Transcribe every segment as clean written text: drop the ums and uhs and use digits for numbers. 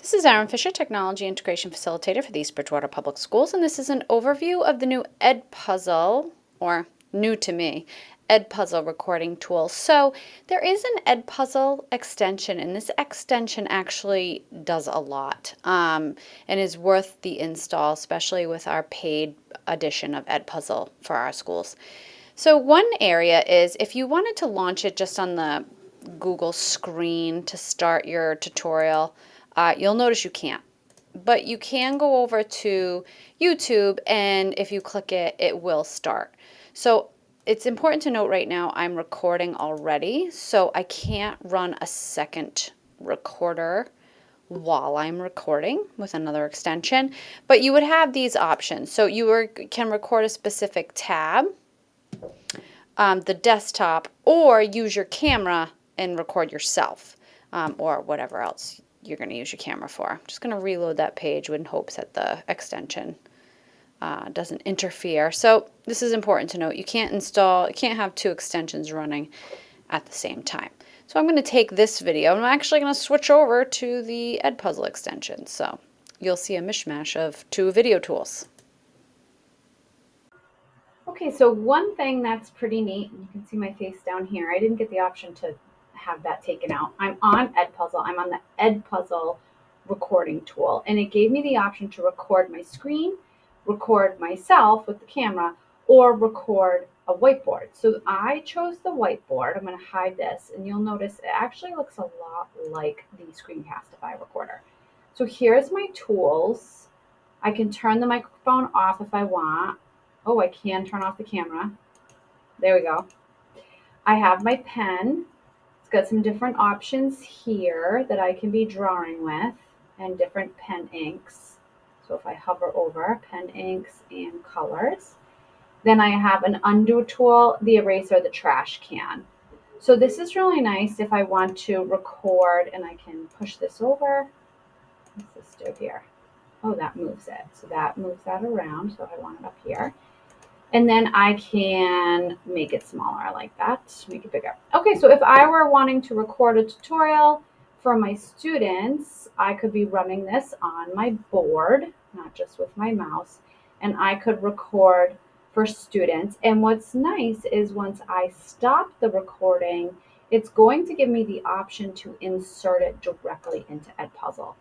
This is Erin Fisher, Technology Integration Facilitator for the East Bridgewater Public Schools, and this is an overview of the new EdPuzzle, or new to me, EdPuzzle recording tool. So there is an EdPuzzle extension, and this extension actually does a lot and is worth the install, especially with our paid edition of EdPuzzle for our schools. So one area is if you wanted to launch it just on the Google screen to start your tutorial, you'll notice you can't. But you can go over to YouTube, and if you click it, it will start. So it's important to note right now I'm recording already, so I can't run a second recorder while I'm recording with another extension. But you would have these options. So you can record a specific tab, the desktop, or use your camera and record yourself, or whatever else you're going to use your camera for. I'm just going to reload that page in hopes that the extension doesn't interfere. So this is important to note. You can't have two extensions running at the same time. So I'm going to take this video and I'm actually going to switch over to the EdPuzzle extension. So you'll see a mishmash of two video tools. Okay, so one thing that's pretty neat, and you can see my face down here. I didn't get the option to have that taken out. I'm on EdPuzzle. I'm on the EdPuzzle recording tool, and it gave me the option to record my screen, record myself with the camera, or record a whiteboard. So I chose the whiteboard. I'm going to hide this, and you'll notice it actually looks a lot like the Screencastify recorder. So here's my tools. I can turn the microphone off if I want. Oh, I can turn off the camera. There we go. I have my pen. It's got some different options here that I can be drawing with and different pen inks. So if I hover over pen inks and colors, then I have an undo tool, the eraser, the trash can. So this is really nice if I want to record, and I can push this over. What's this do here? Oh, that moves it. So that moves that around. So I want it up here. And then I can make it smaller like that, make it bigger. Okay, so if I were wanting to record a tutorial for my students, I could be running this on my board, not just with my mouse, and I could record for students. And what's nice is once I stop the recording, it's going to give me the option to insert it directly into EdPuzzle.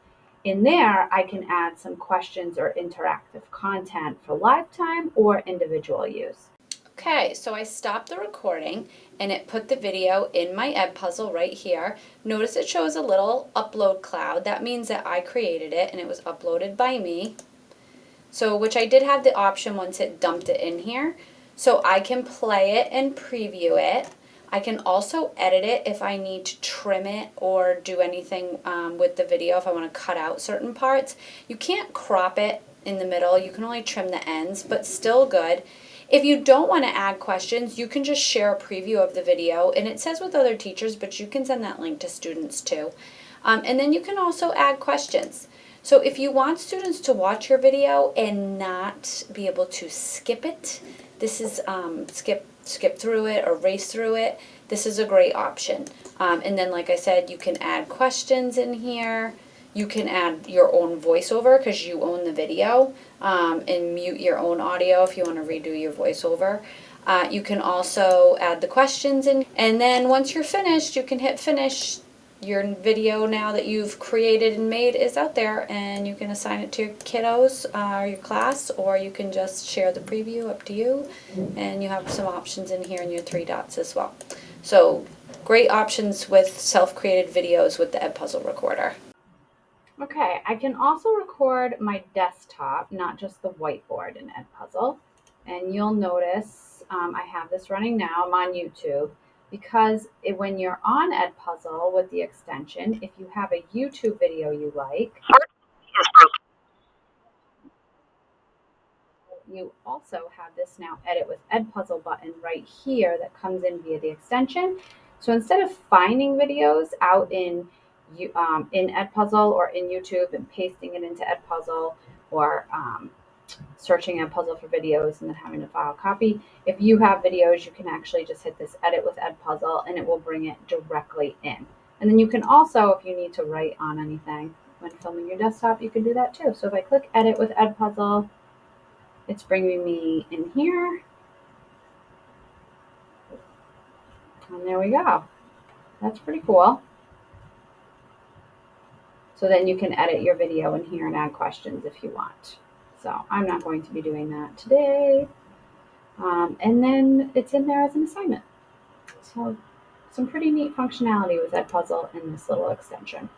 In there, I can add some questions or interactive content for lifetime or individual use. Okay, so I stopped the recording and it put the video in my EdPuzzle right here. Notice it shows a little upload cloud. That means that I created it and it was uploaded by me. So, which I did have the option once it dumped it in here. So I can play it and preview it. I can also edit it if I need to trim it or do anything with the video if I want to cut out certain parts. You can't crop it in the middle. You can only trim the ends, but still good. If you don't want to add questions, you can just share a preview of the video, and it says with other teachers, but you can send that link to students too. And then you can also add questions. So if you want students to watch your video and not be able to skip it, this is skip through it or race through it, this is a great option. And then, like I said, you can add questions in here. You can add your own voiceover because you own the video, and mute your own audio if you want to redo your voiceover. You can also add the questions in, and then once you're finished, you can hit finish. Your video now that you've created and made is out there, and you can assign it to your kiddos or your class, or you can just share the preview, up to you. And you have some options in here in your three dots as well. So great options with self-created videos with the EdPuzzle recorder. Okay, I can also record my desktop, not just the whiteboard in EdPuzzle. And you'll notice I have this running now. I'm on YouTube. Because when you're on EdPuzzle with the extension, if you have a YouTube video you like, you also have this now Edit with EdPuzzle button right here that comes in via the extension. So instead of finding videos out in EdPuzzle or in YouTube and pasting it into EdPuzzle, or searching EdPuzzle for videos and then having to file a copy, if you have videos, you can actually just hit this Edit with EdPuzzle and it will bring it directly in. And then you can also, if you need to write on anything, when filming your desktop, you can do that too. So if I click edit with EdPuzzle, it's bringing me in here. And there we go. That's pretty cool. So then you can edit your video in here and add questions if you want. So I'm not going to be doing that today. And then it's in there as an assignment. So some pretty neat functionality with EdPuzzle in this little extension.